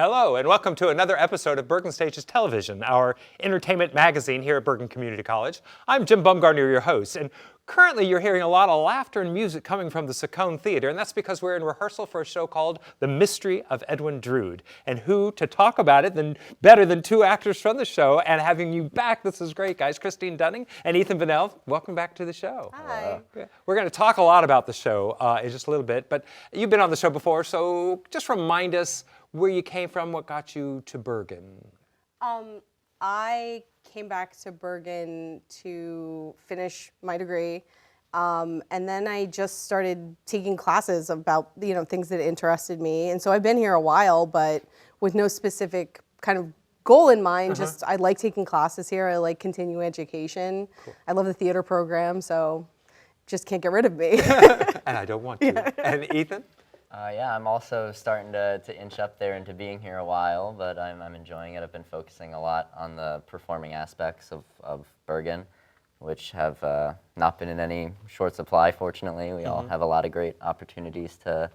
Hello, and welcome to another episode of BergenStages Television, our entertainment magazine here at Bergen Community College. I'm Jim Bumgarner, your host, and currently you're hearing a lot of laughter and music coming from the Saccone Theater, and that's because we're in rehearsal for a show called The Mystery of Edwin Drood. And who to talk about it better than two actors from the show, and having you back, this is great, guys, Christine Dunning and Ethan Vanell. Welcome back to the show. Hi. We're going to talk a lot about the show in just a little bit, but you've been on the show before, so just remind us where you came from, what got you to Bergen? I came back to Bergen to finish my degree, and then I just started taking classes about things that interested me. And so I've been here a while, but with no specific kind of goal in mind. Just I like taking classes here. I like continuing education. Cool. I love the theater program, so just can't get rid of me. And I don't want to. Yeah. And Ethan? Yeah, I'm also starting to inch up there into being here a while, but I'm enjoying it. I've been focusing a lot on the performing aspects of Bergen, which have not been in any short supply, fortunately. We all have a lot of great opportunities to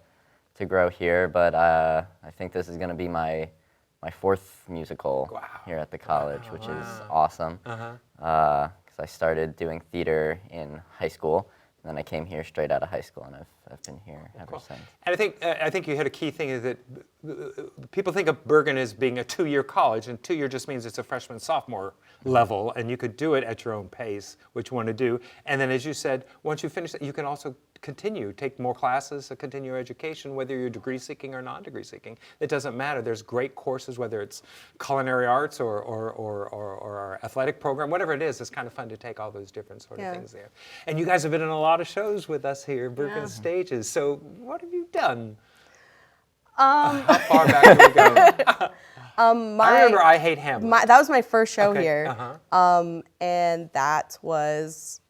grow here, but I think this is going to be my fourth musical here at the college, which is awesome. Because I started doing theater in high school, and then I came here straight out of high school, and I've been here ever since. And I think you hit a key thing, is that people think of Bergen as being a two-year college, and two-year just means it's a freshman-sophomore level, and you could do it at your own pace, which you want to do. And then, as you said, once you finish it, you can also take more classes, continue your education, whether you're degree-seeking or non-degree seeking. It doesn't matter. There's great courses, whether it's culinary arts or our athletic program, whatever it is. It's kind of fun to take all those different sort of things there. And you guys have been in a lot of shows with us here, BergenStages. So what have you done? How far back do we go? I remember I Hate Hamlet. That was my first show here, and that was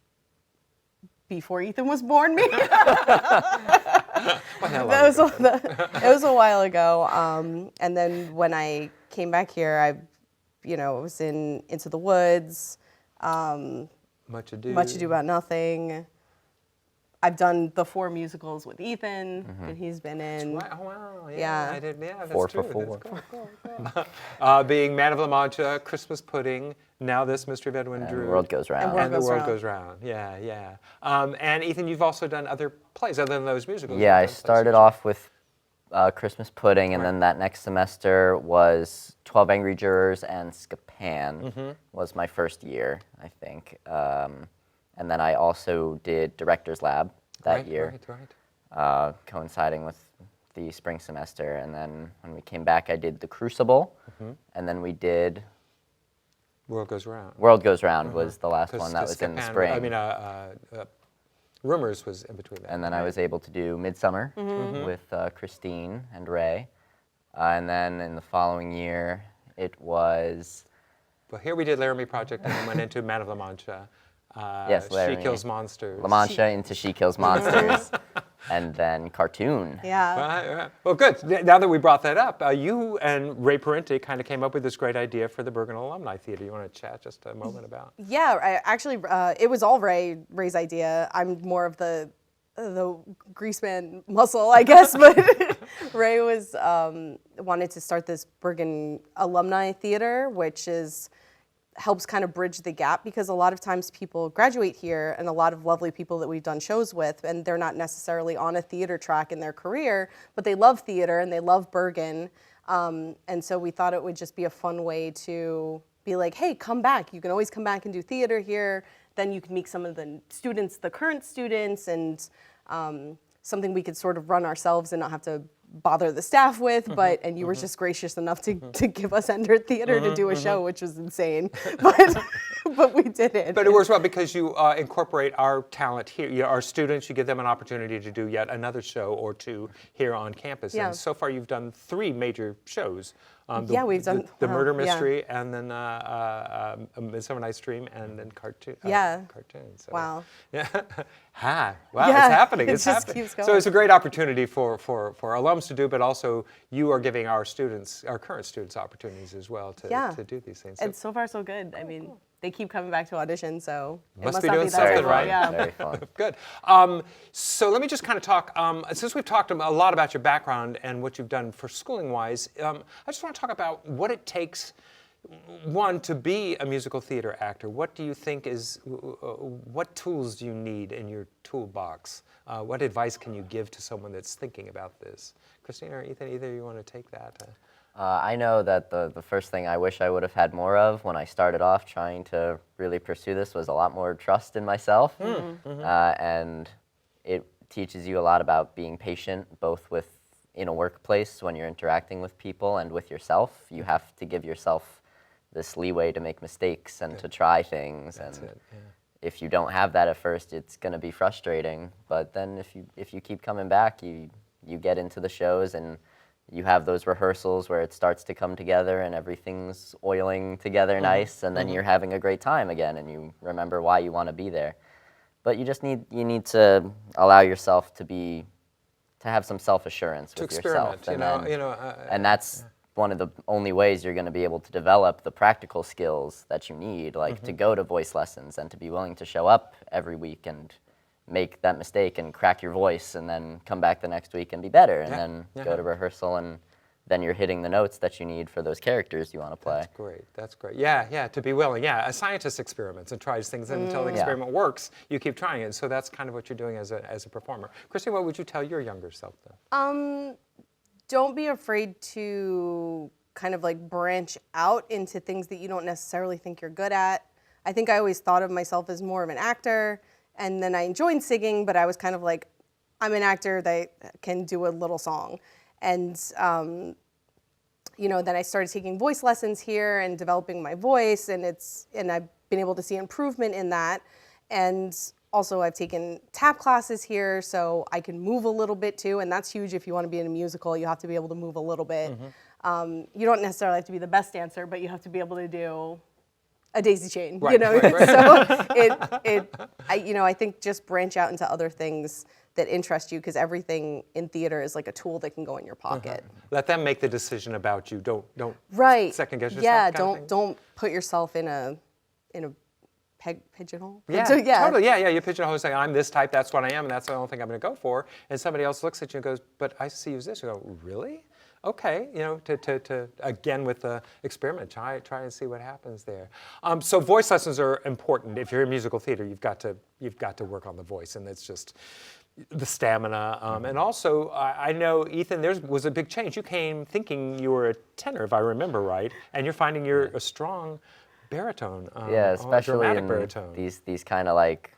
before Ethan was born. Maybe it was a while ago. And then when I came back here, I was in Into the Woods. Much Ado About Nothing. I've done the 4 musicals with Ethan that he's been in. Oh, wow. Yeah. I did. Yeah, that's 4 true. for 4. That's cool. Being Man of La Mancha, Christmas Pudding, now this Mystery of Edwin Drood. The World Goes Round. And The World Goes Round. Yeah. And Ethan, you've also done other plays other than those musicals. Yeah, I started off with Christmas Pudding, and then that next semester was 12 Angry Jurors and Scapan was my first year, I think. And then I also did Director's Lab that year, coinciding with the spring semester. And then when we came back, I did The Crucible, and then we did World Goes Round. World Goes Round was the last one that was in the spring. I mean, Rumors was in between that. And then I was able to do Midsummer with Christine and Ray. And then in the following year, it was... Well, here we did Laramie Project, and then went into Man of La Mancha. Yes, Laramie. She Kills Monsters. La Mancha into She Kills Monsters. And then Cartoon. Yeah. Well, good. Now that we brought that up, you and Ray Parente kind of came up with this great idea for the Bergen Alumni Theater. You want to chat just a moment about? Yeah, it was all Ray's idea. I'm more of the greaseman muscle, I guess, but Ray was wanted to start this Bergen Alumni Theater, which helps kind of bridge the gap, because a lot of times people graduate here, and a lot of lovely people that we've done shows with, and they're not necessarily on a theater track in their career, but they love theater and they love Bergen. And so we thought it would just be a fun way to be like, hey, come back. You can always come back and do theater here. Then you can meet some of the students, the current students, and something we could sort of run ourselves and not have to bother the staff with, and you were just gracious enough to give us Ender Theater to do a show, which was insane, but we did it. But it works well because you incorporate our talent here, our students. You give them an opportunity to do yet another show or two here on campus. Yeah. And so far, you've done 3 major shows. We've done the Murder Mystery, and then Midsummer Night's Dream, and then Cartoon. So, wow. Yeah. Wow, it's happening. It's just happening. Keeps going. So it's a great opportunity for alums to do, but also you are giving our students, our current students, opportunities as well to do these things. And so far, so good. I mean, they keep coming back to audition, so it Must must be not doing be that something difficult, right. Yeah. Very fun. Good. So let me just kind of talk, since we've talked a lot about your background and what you've done for schooling-wise, I just want to talk about what it takes, one, to be a musical theater actor. What do you think is, what tools do you need in your toolbox? What advice can you give to someone that's thinking about this? Christina or Ethan, either you want to take that? I know that the first thing I wish I would have had more of when I started off trying to really pursue this was a lot more trust in myself. And it teaches you a lot about being patient, both in a workplace when you're interacting with people and with yourself. You have to give yourself this leeway to make mistakes and to try things. That's and it, yeah. if you don't have that at first, it's going to be frustrating. But then if you keep coming back, you get into the shows and you have those rehearsals where it starts to come together and everything's oiling together nice, and then you're having a great time again and you remember why you want to be there. But you just need to allow yourself to have some self-assurance with yourself. Experiment, And that's one of the only ways you're going to be able to develop the practical skills that you need, like to go to voice lessons and to be willing to show up every week and make that mistake and crack your voice and then come back the next week and be better and then go to rehearsal and then you're hitting the notes that you need for those characters you want to play. That's great. That's great. Yeah, to be willing. Yeah, a scientist experiments and tries things, and until the experiment works, you keep trying it. So that's kind of what you're doing as a performer. Christine, what would you tell your younger self, though? Don't be afraid to kind of like branch out into things that you don't necessarily think you're good at. I think I always thought of myself as more of an actor, and then I enjoyed singing, but I was kind of like, I'm an actor that can do a little song. And, then I started taking voice lessons here and developing my voice, and I've been able to see improvement in that. And also I've taken tap classes here, so I can move a little bit too, and that's huge if you want to be in a musical. You have to be able to move a little bit. You don't necessarily have to be the best dancer, but you have to be able to do a daisy chain, Right, right. So I think just branch out into other things that interest you, because everything in theater is like a tool that can go in your pocket. Let them make the decision about you. Don't Right. second guess yourself. Yeah. kind of thing. Don't put yourself in a pigeonhole. Yeah, So, totally. Yeah. You pigeonhole saying, I'm this type, that's what I am, and that's the only thing I'm going to go for. And somebody else looks at you and goes, but I see you as this. You go, really? Okay, to again with the experiment, try and see what happens there. So voice lessons are important. If you're in musical theater, you've got to work on the voice, and it's just the stamina. And also, I know, Ethan, there was a big change. You came thinking you were a tenor, if I remember right, and you're finding you're a strong baritone. Yeah, especially dramatic in baritone. these kind of like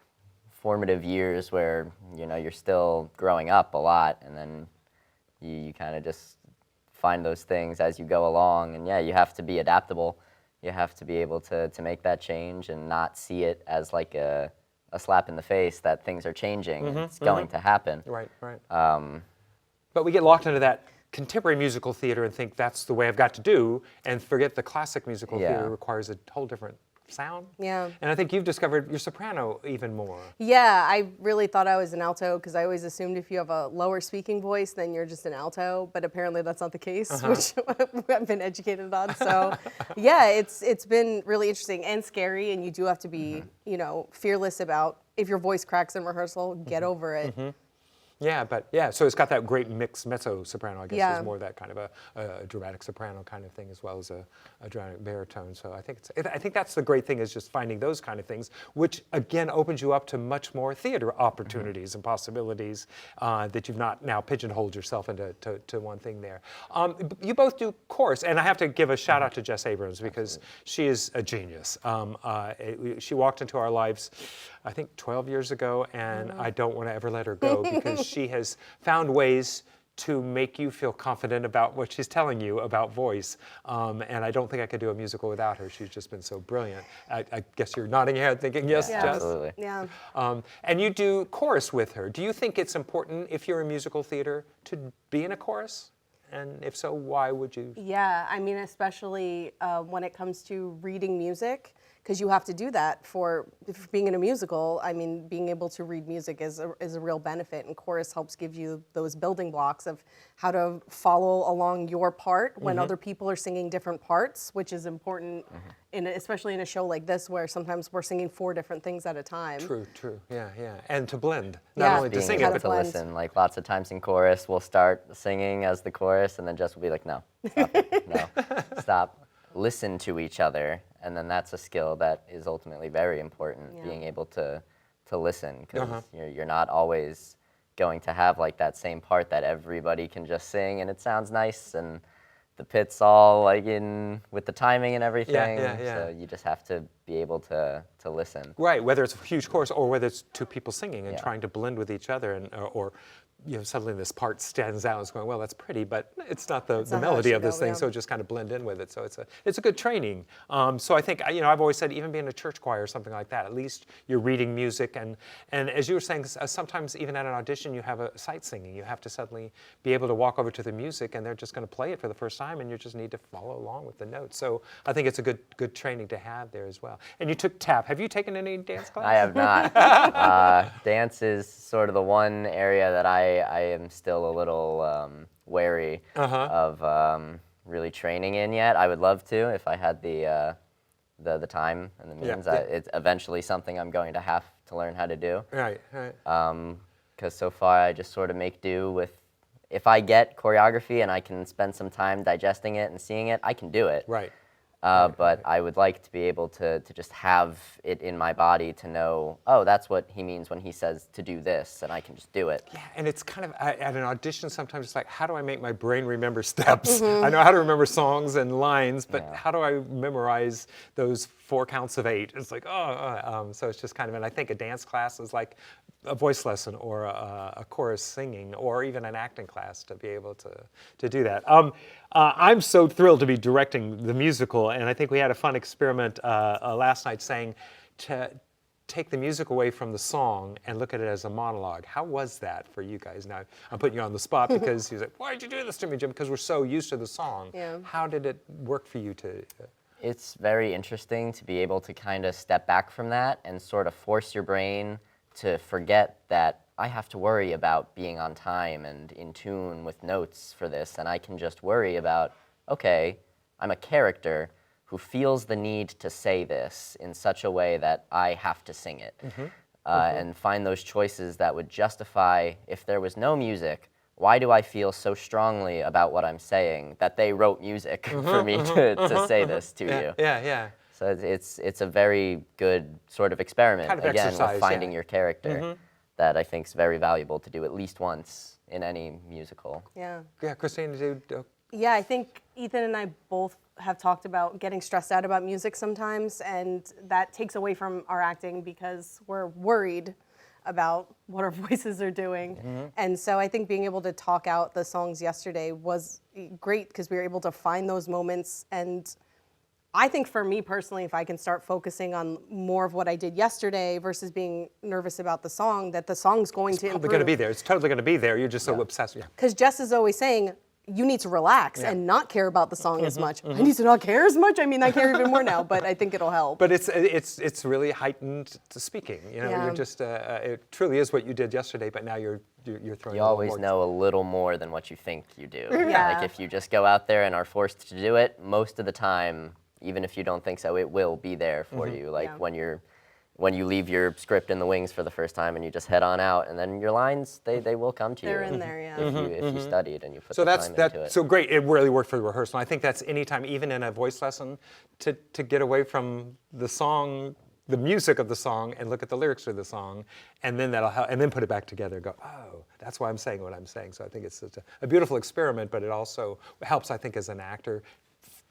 formative years where you're still growing up a lot, and then you kind of just find those things as you go along. And yeah, you have to be adaptable. You have to be able to make that change and not see it as like a slap in the face that things are changing. It's going to happen. Right. But we get locked into that contemporary musical theater and think that's the way I've got to do, and forget the classic musical theater requires a whole different sound. Yeah. And I think you've discovered your soprano even more. Yeah, I really thought I was an alto because I always assumed if you have a lower speaking voice, then you're just an alto. But apparently that's not the case, which I've been educated on. So, yeah, it's been really interesting and scary, and you do have to be, fearless about if your voice cracks in rehearsal, get over it. Yeah, so it's got that great mixed mezzo-soprano, I guess, Yeah. is more that kind of a dramatic soprano kind of thing, as well as a dramatic baritone. So I think that's the great thing, is just finding those kind of things, which again opens you up to much more theater opportunities and possibilities that you've not now pigeonholed yourself into to one thing there. You both do chorus, and I have to give a shout out to Jess Abrams, because she is a genius. She walked into our lives, I think 12 years ago, and I don't want to ever let her go, because she has found ways to make you feel confident about what she's telling you about voice. And I don't think I could do a musical without her. She's just been so brilliant. I guess you're nodding your head thinking, yes, Yeah. Jess? Absolutely. Yeah. And you do chorus with her. Do you think it's important, if you're in musical theater, to be in a chorus? And if so, why would you? Yeah, I mean, especially when it comes to reading music, because you have to do that for being in a musical. I mean, being able to read music is a real benefit, and chorus helps give you those building blocks of how to follow along your part when other people are singing different parts, which is important, especially in a show like this where sometimes we're singing 4 different things at a time. True, yeah. And to blend, not Yeah. only to Being sing able it, to but listen. Like lots of times in chorus, we'll start singing as the chorus, and then Jess will be like, "No, stop it. No, stop." Listen to each other, and then that's a skill that is ultimately very important. Yeah. Being able to listen, because you're not always going to have like that same part that everybody can just sing and it sounds nice and the pit's all like in with the timing and everything. yeah. So you just have to be able to listen. right, whether it's a huge chorus or whether it's 2 people singing and Yeah. trying to blend with each other, and or suddenly this part stands out and it's going, well, that's pretty, but it's not the not how it melody should of this go, thing, yeah. so just kind of blend in with it. So it's a good training. So I think, I've always said, even being a church choir or something like that, at least you're reading music, and as you were saying, sometimes even at an audition you have a sight singing. You have to suddenly be able to walk over to the music and they're just going to play it for the first time and you just need to follow along with the notes. So I think it's a good training to have there as well. And you took tap. Have you taken any dance class? I have not. Dance is sort of the one area that I am still a little wary of really training in yet. I would love to if I had the time and the means. Yeah. It's eventually something I'm going to have to learn how to do. Right. Because so far I just sort of make do with, if I get choreography and I can spend some time digesting it and seeing it, I can do it. Right. But I would like to be able to just have it in my body to know, oh, that's what he means when he says to do this, and I can just do it. Yeah, and it's kind of, at an audition sometimes it's like, how do I make my brain remember steps? I know how to remember songs and lines, but how do I memorize those 4 counts of 8? It's like, so it's just kind of, and I think a dance class is like a voice lesson or a chorus singing or even an acting class to be able to do that. I'm so thrilled to be directing the musical, and I think we had a fun experiment last night saying to take the music away from the song and look at it as a monologue. How was that for you guys? Now, I'm putting you on the spot because he's like, why did you do this to me, Jim? Because we're so used to the song. Yeah. How did it work for you to... It's very interesting to be able to kind of step back from that and sort of force your brain to forget that I have to worry about being on time and in tune with notes for this, and I can just worry about, okay, I'm a character who feels the need to say this in such a way that I have to sing it. And find those choices that would justify, if there was no music, why do I feel so strongly about what I'm saying that they wrote music for me to say this to you? Yeah. So it's a very good sort of experiment, Kind of again, exercise, with finding yeah. your character that I think is very valuable to do at least once in any musical. Yeah. Yeah, Christine, Yeah, I think Ethan and I both have talked about getting stressed out about music sometimes, and that takes away from our acting because we're worried about what our voices are doing. And so I think being able to talk out the songs yesterday was great because we were able to find those moments. And I think for me personally, if I can start focusing on more of what I did yesterday versus being nervous about the song, that the song's going to probably improve. going to be there. It's totally going to be there. You're just so obsessed. Yeah. Because Jess is always saying, you need to relax Yeah. and not care about the song as much. I need to not care as much. I mean, I care even more now, but I think it'll help. But it's really heightened to speaking. Yeah. You're just it truly is what you did yesterday, but now you're throwing. You a little always more. know a little more than what you think you do. Yeah. Like if you just go out there and are forced to do it, most of the time, even if you don't think so, it will be there for you. Like Yeah. when you leave your script in the wings for the first time and you just head on out, and then your lines, they will come to you. They're in there, yeah. If you studied and you put So the that's time into it. so great. It really worked for the rehearsal. I think that's anytime, even in a voice lesson, to get away from the song, the music of the song, and look at the lyrics of the song, and then that'll help, and then put it back together. And go, oh, that's why I'm saying what I'm saying. So I think it's such a beautiful experiment, but it also helps, I think, as an actor,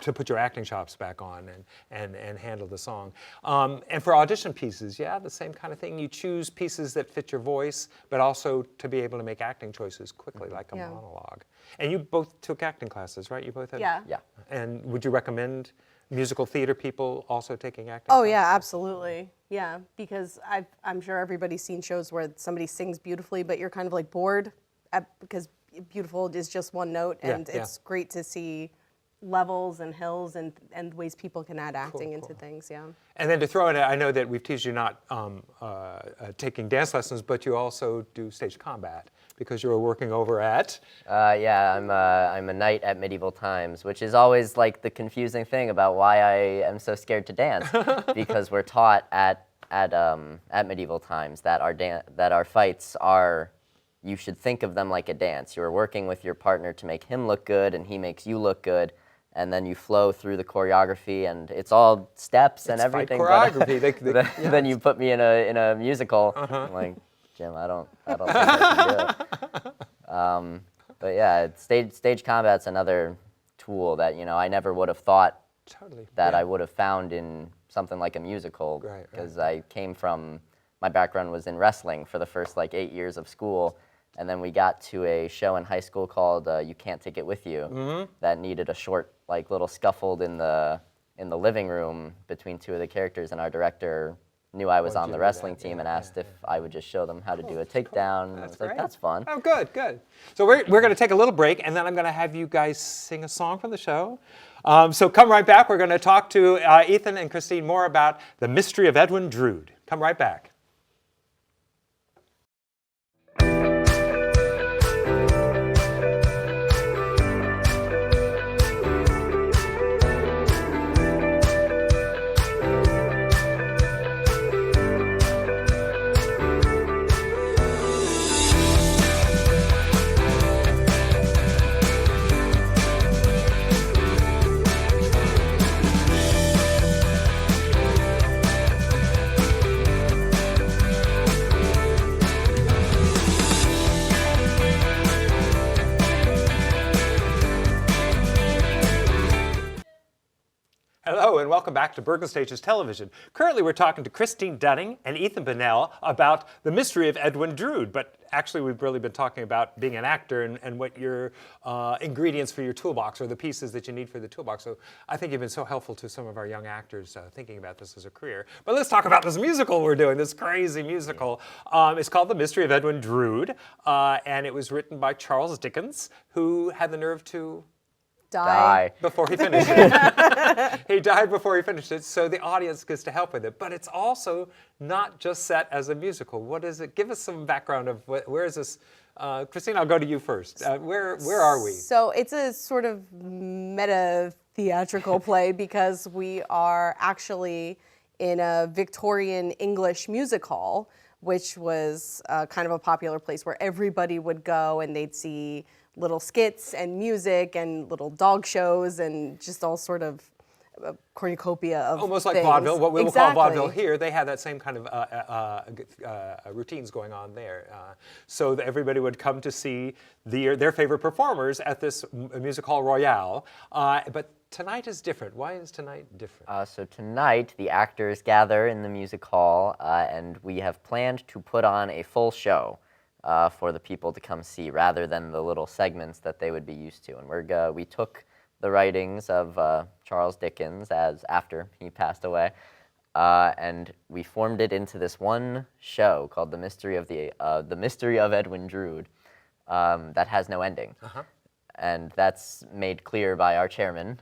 to put your acting chops back on and handle the song. And for audition pieces, yeah, the same kind of thing. You choose pieces that fit your voice, but also to be able to make acting choices quickly, like a Yeah. monologue. And you both took acting classes, right? You both had? Yeah. Yeah. And would you recommend musical theater people also taking acting Oh classes? yeah, absolutely. Yeah, because I'm sure everybody's seen shows where somebody sings beautifully, but you're kind of like bored because beautiful is just one note, Yeah, and yeah. it's great to see levels and hills and ways people can add acting into cool. things. Yeah. And then to throw in, I know that we've teased you not taking dance lessons, but you also do stage combat because you were working over at. Yeah, I'm a knight at medieval times, which is always like the confusing thing about why I am so scared to dance, because we're taught at medieval times that our fights are. You should think of them like a dance. You're working with your partner to make him look good, and he makes you look good, and then you flow through the choreography, and it's all steps and everything. Fight choreography. Then you put me in a musical. I'm like, Jim, I don't think I can do it. But yeah, stage combat's another tool that I never would have thought that I would have found in something like a musical, because I came from. My background was in wrestling for the first 8 years of school. And then we got to a show in high school called You Can't Take It With You that needed a short, little scuffle in the living room between two of the characters, and our director knew I was on the wrestling team and asked if I would just show them how to do a takedown. I was like, that's fun. Oh, good. So we're going to take a little break, and then I'm going to have you guys sing a song from the show. So come right back. We're going to talk to Ethan and Christine more about The Mystery of Edwin Drood. Come right back. Hello and welcome back to BergenStages Television. Currently we're talking to Christine Dunning and Ethan Bennell about The Mystery of Edwin Drood, but actually we've really been talking about being an actor and what your ingredients for your toolbox or the pieces that you need for the toolbox. So I think you've been so helpful to some of our young actors thinking about this as a career. But let's talk about this musical we're doing, this crazy musical. It's called The Mystery of Edwin Drood, and it was written by Charles Dickens, who had the nerve to Die. before he finished it. He died before he finished it, so the audience gets to help with it. But it's also not just set as a musical. What is it? Give us some background of where is this? Christine, I'll go to you first. Where are we? So it's a sort of meta theatrical play because we are actually in a Victorian English music hall, which was kind of a popular place where everybody would go and they'd see little skits and music and little dog shows and just all sort of cornucopia of almost like things. vaudeville, what we Exactly. will call vaudeville here. They had that same kind of routines going on there. So that everybody would come to see their favorite performers at this music hall royale. But tonight is different. Why is tonight different? So tonight, the actors gather in the music hall, and we have planned to put on a full show for the people to come see, rather than the little segments that they would be used to. And we took the writings of Charles Dickens after he passed away, and we formed it into this one show called The Mystery of Edwin Drood, that has no ending. And that's made clear by our chairman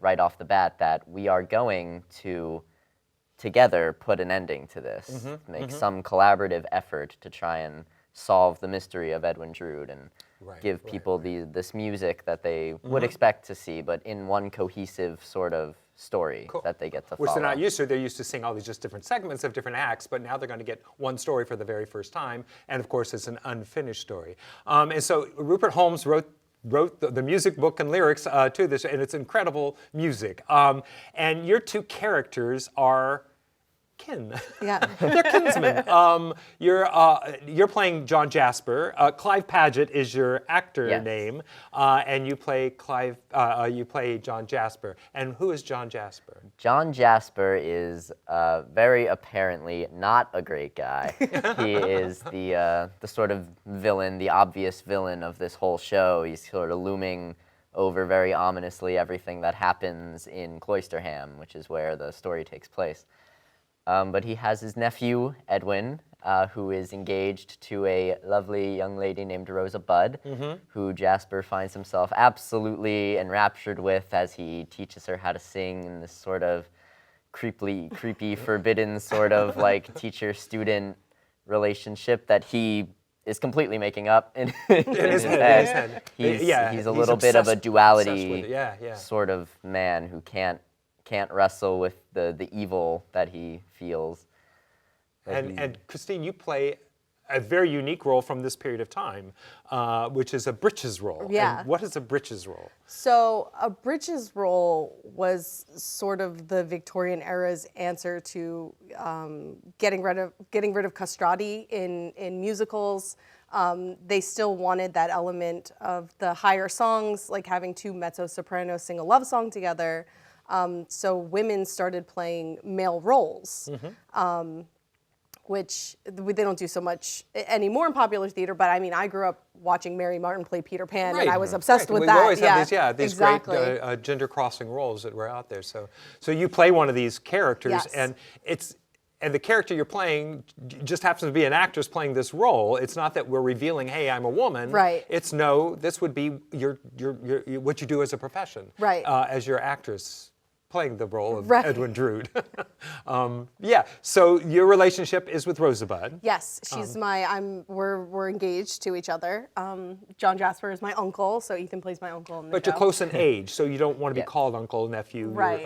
right off the bat that we are going to together put an ending to this, make some collaborative effort to try and solve the mystery of Edwin Drood and give people this music that they would expect to see, but in one cohesive sort of story that they get to follow. Which they're not used to. They're used to seeing all these just different segments of different acts, but now they're going to get one story for the very first time, and of course it's an unfinished story. And so Rupert Holmes wrote the music book and lyrics to this, and it's incredible music. And your two characters are kin. Yeah. They're kinsmen. You're playing John Jasper. Clive Paget is your actor name, and you play John Jasper. And who is John Jasper? John Jasper is very apparently not a great guy. He is the sort of villain, the obvious villain of this whole show. He's sort of looming over very ominously everything that happens in Cloisterham, which is where the story takes place. but he has his nephew, Edwin, who is engaged to a lovely young lady named Rosa Budd, who Jasper finds himself absolutely enraptured with as he teaches her how to sing in this sort of creepy, forbidden sort of like teacher-student relationship that he is completely making up in his head. He's a little bit of a duality sort of man who can't wrestle with the evil that he feels. And Christine, you play a very unique role from this period of time, which is a britches role. Yeah. And what is a britches role? So a britches role was sort of the Victorian era's answer to getting rid of castrati in musicals. They still wanted that element of the higher songs, like having two mezzo-sopranos sing a love song together. So women started playing male roles. Which they don't do so much anymore in popular theater, but I mean, I grew up watching Mary Martin play Peter Pan, and I was obsessed with that. We always have these exactly. great gender crossing roles that were out there. So you play one of these characters, Yes. and the character you're playing just happens to be an actress playing this role. It's not that we're revealing, hey, I'm a woman. Right. It's no, this would be your what you do as a profession. Right. As your actress playing the role of Right. Edwin Drood. So your relationship is with Rosa Budd. Yes, she's we're engaged to each other. John Jasper is my uncle, so Ethan plays my uncle in the But show. you're close in age, so you don't want to be Yeah. called uncle, nephew. Right,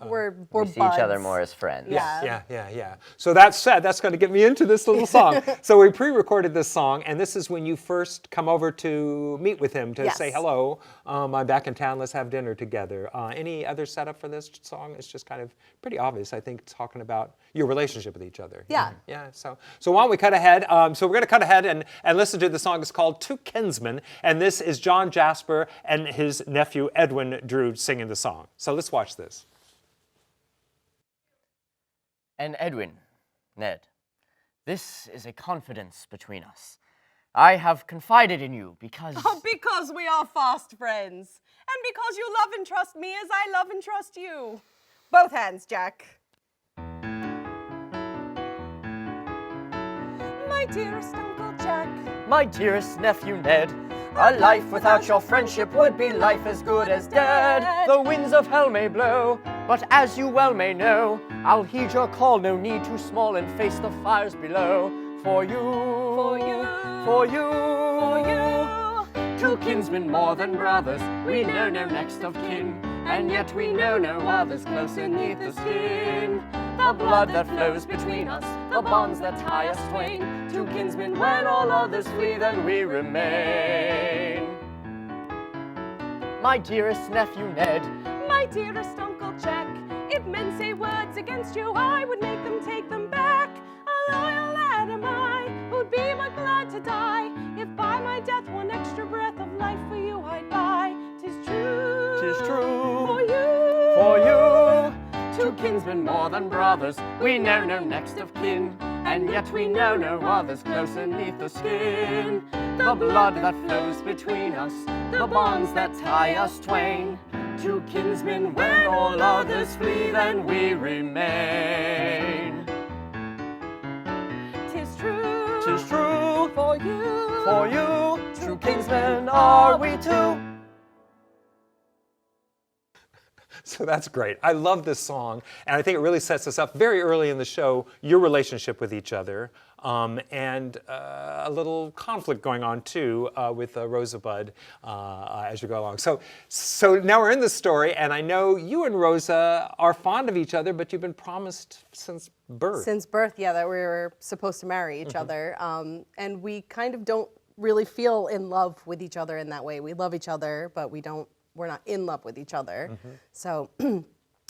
we're We see buds. each other more as friends. Yeah. Yeah. So that said, that's going to get me into this little song. So we pre-recorded this song, and this is when you first come over to meet with him to Yes. say hello. I'm back in town. Let's have dinner together. Any other setup for this song? It's just kind of pretty obvious, I think, talking about your relationship with each other. Yeah. Yeah. So why don't we cut ahead? So we're going to cut ahead and listen to the song. It's called Two Kinsmen, and this is John Jasper and his nephew Edwin Drood singing the song. So let's watch this. And Edwin, Ned, this is a confidence between us. I have confided in you because... Because we are fast friends, and because you love and trust me as I love and trust you. Both hands, Jack. My dearest Uncle Jack. My dearest nephew Ned, a life without your friendship would be life as good as dead. The winds of hell may blow, but as you well may know, I'll heed your call, no need too small, and face the fires below. For you, For you, for you, for you. two kinsmen more than brothers, we know no next of kin, and yet we know no others closer neath the skin. The blood that flows between us, the bonds that tie us twain, two kinsmen when all others flee, then we remain. My dearest nephew Ned, My dearest Uncle Jack. If men say words against you, I would make them take them back. A loyal lad am I, who'd be but glad to die, if by my death one extra breath of life for you I'd buy. 'Tis true, 'tis true, for you, for you, two kinsmen more than brothers, we know no next of kin, and yet we know no others closer neath the skin. The blood that flows between us, the bonds that tie us twain, two kinsmen when all others flee, then we remain. 'tis true, 'Tis true, for you, for you, true kinsmen are we two. So that's great. I love this song, and I think it really sets us up very early in the show, your relationship with each other, and a little conflict going on too with Rosa Budd as you go along. So now we're in this story, and I know you and Rosa are fond of each other, but you've been promised since birth. Since birth, yeah, that we were supposed to marry each other. And we kind of don't really feel in love with each other in that way. We love each other, but we're not in love with each other. So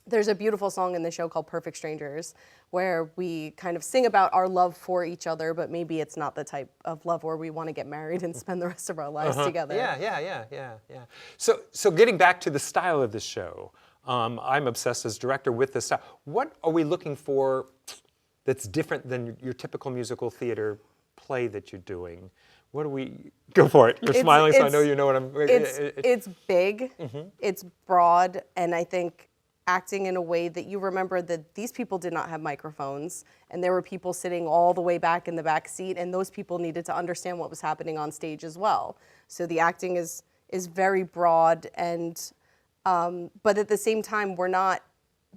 there's a beautiful song in the show called Perfect Strangers where we kind of sing about our love for each other, but maybe it's not the type of love where we want to get married and spend the rest of our lives together. Yeah. So getting back to the style of the show, I'm obsessed as director with this style. What are we looking for that's different than your typical musical theater play that you're doing? What do we go for it? You're smiling, so I know you know what I'm. It's big, it's broad, and I think acting in a way that you remember that these people did not have microphones, and there were people sitting all the way back in the back seat, and those people needed to understand what was happening on stage as well. So the acting is very broad, and but at the same time, we're not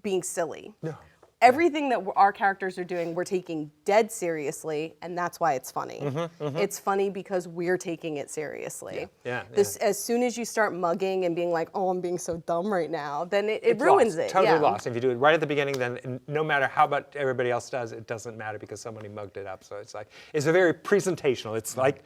being silly. No. Everything that our characters are doing, we're taking dead seriously, and that's why it's funny. It's funny because we're taking it seriously. Yeah. As soon as you start mugging and being like, "Oh, I'm being so dumb right now," then it It's ruins lost, it. Totally yeah. lost. If you do it right at the beginning, then no matter how much everybody else does, it doesn't matter because somebody mugged it up. So it's like, it's a very presentational. It's like,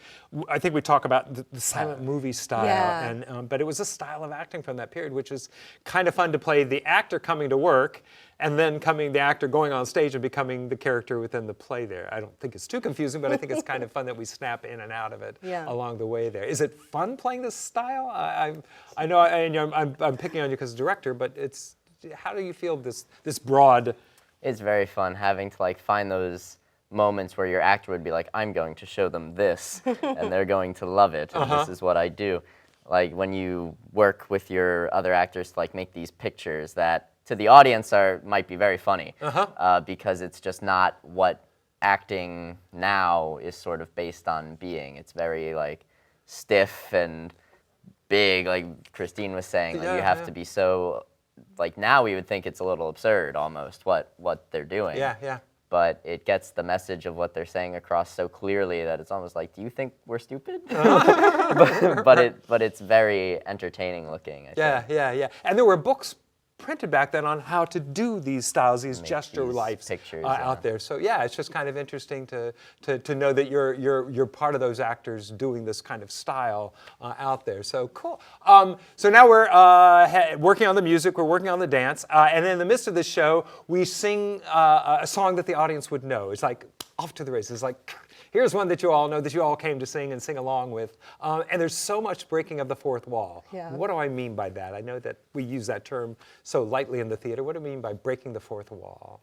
I think we talk about the silent movie style, Yeah. and but it was a style of acting from that period, which is kind of fun to play the actor coming to work, and then the actor going on stage and becoming the character within the play there. I don't think it's too confusing, but I think it's kind of fun that we snap in and out of it along the way there. Is it fun playing this style? I know I'm picking on you because director, but how do you feel this broad? It's very fun having to like find those moments where your actor would be like, I'm going to show them this, and they're going to love it, and this is what I do. Like when you work with your other actors to like make these pictures that to the audience might be very funny, because it's just not what acting now is sort of based on being. It's very like stiff and big, like Christine was saying. Like, you have to be so, like now we would think it's a little absurd almost what they're doing. Yeah. But it gets the message of what they're saying across so clearly that it's almost like, do you think we're stupid? but it's very entertaining looking, I think. Yeah. And there were books printed back then on how to do these styles, these gesture these lives pictures, out there. So yeah, it's just kind of interesting to know that you're part of those actors doing this kind of style out there. So cool. So now we're working on the music, we're working on the dance, and in the midst of this show, we sing a song that the audience would know. It's like off to the races. It's like, here's one that you all know, that you all came to sing and sing along with. And there's so much breaking of the fourth wall. Yeah. What do I mean by that? I know that we use that term so lightly in the theater. What do I mean by breaking the fourth wall?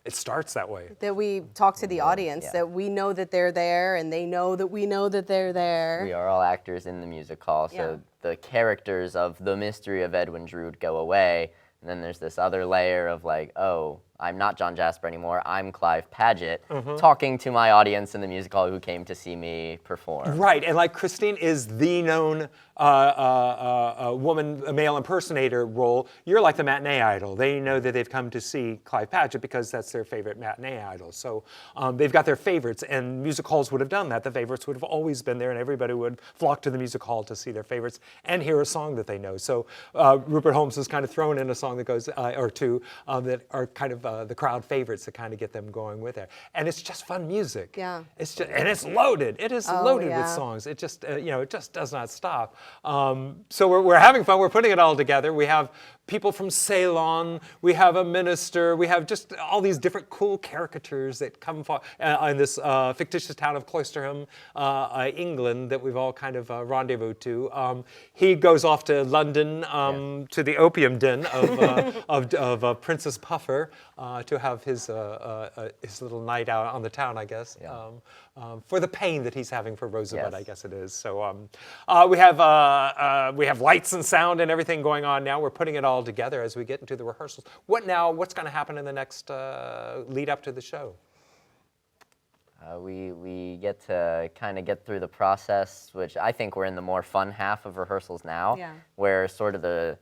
It starts that way. That we talk to the audience, Yeah. that we know that they're there, and they know that we know that they're there. We are all actors in the music hall, so the characters of the mystery of Edwin Drood go away, and then there's this other layer of like, oh, I'm not John Jasper anymore, I'm Clive Paget, talking to my audience in the music hall who came to see me perform. Right, and like Christine is the known woman, a male impersonator role, you're like the matinee idol. They know that they've come to see Clive Paget because that's their favorite matinee idol. So they've got their favorites, and music halls would have done that. The favorites would have always been there, and everybody would flock to the music hall to see their favorites and hear a song that they know. So Rupert Holmes has kind of thrown in a song that goes, or two, that are kind of the crowd favorites to kind of get them going with it. And it's just fun music. Yeah. It's just, and it's loaded. It is loaded with yeah. songs. It just, it just does not stop. So we're having fun. We're putting it all together. We have people from Ceylon. We have a minister. We have just all these different cool caricatures that come in this fictitious town of Cloisterham, England, that we've all kind of rendezvous to. He goes off to London to the opium den of Princess Puffer to have his little night out on the town, I guess, for the pain that he's having for Rosabud, I guess it is. So we have lights and sound and everything going on now. We're putting it all together as we get into the rehearsals. What's going to happen in the next lead up to the show? We get to kind of get through the process, which I think we're in the more fun half of rehearsals now, where sort of the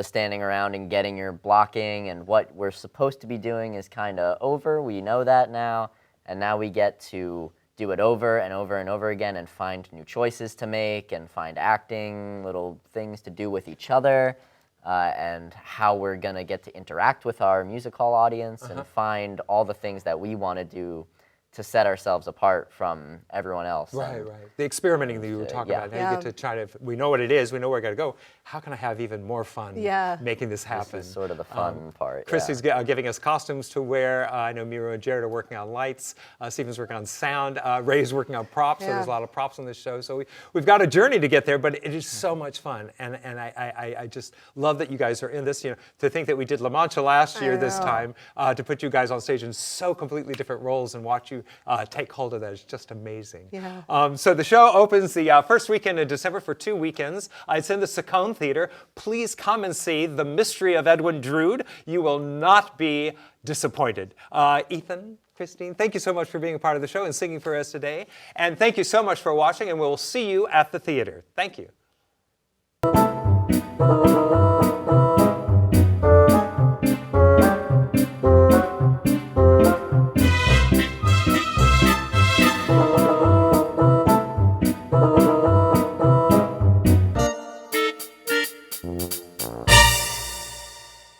standing around and getting your blocking and what we're supposed to be doing is kind of over. We know that now, and now we get to do it over and over and over again and find new choices to make and find acting, little things to do with each other, and how we're going to get to interact with our music hall audience and find all the things that we want to do to set ourselves apart from everyone else. Right. The experimenting that you were talking about. Now you get to try to, we know what it is, we know where we're going to go. How can I have even more fun making this happen? This is sort of the fun part. Christy's giving us costumes to wear. I know Miro and Jared are working on lights. Stephen's working on sound. Ray's working on props, so there's a lot of props on this show. So we've got a journey to get there, but it is so much fun. And I just love that you guys are in this. To think that we did La Mancha last year this time, to put you guys on stage in so completely different roles and watch you take hold of that is just amazing. So the show opens the first weekend in December for 2 weekends. It's in the Seconth theater, please come and see The Mystery of Edwin Drood. You will not be disappointed. Ethan, Christine, thank you so much for being a part of the show and singing for us today. And thank you so much for watching, and we'll see you at the theater. Thank you.